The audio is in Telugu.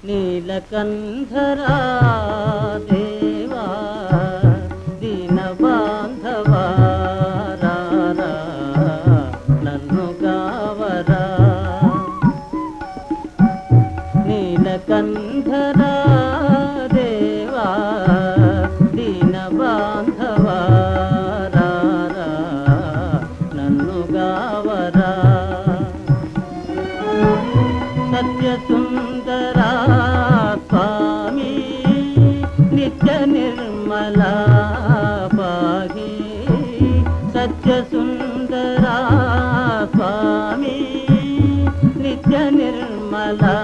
నీలకంఠరా దేవా దీన బాంధవా రారా నన్ను కావరా నీలకంఠరా దేవా దీన బాంధవా రారా నన్ను కావరా సత్యసుందరా స్వామి నిత్య నిర్మలా పాహి సత్యసుందరా స్వామి నిత్య నిర్మలా